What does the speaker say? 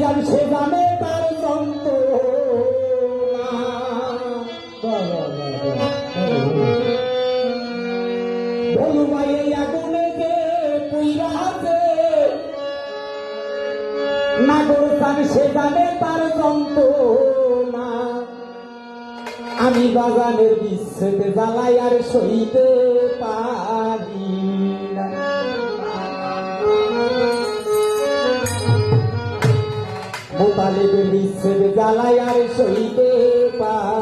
যান সে জানে তার যন্ত্রণা। ভোলু ভাই এই আগুনে যে পুইরা আছে, নাগর চান সে জানে তার যন্ত্রণা। আমি বাগানের বিচ্ছেদে জ্বালাই আর সইতে পারি না। মোতালেবের বিচ্ছেদে জ্বালাই আর সইতে পারি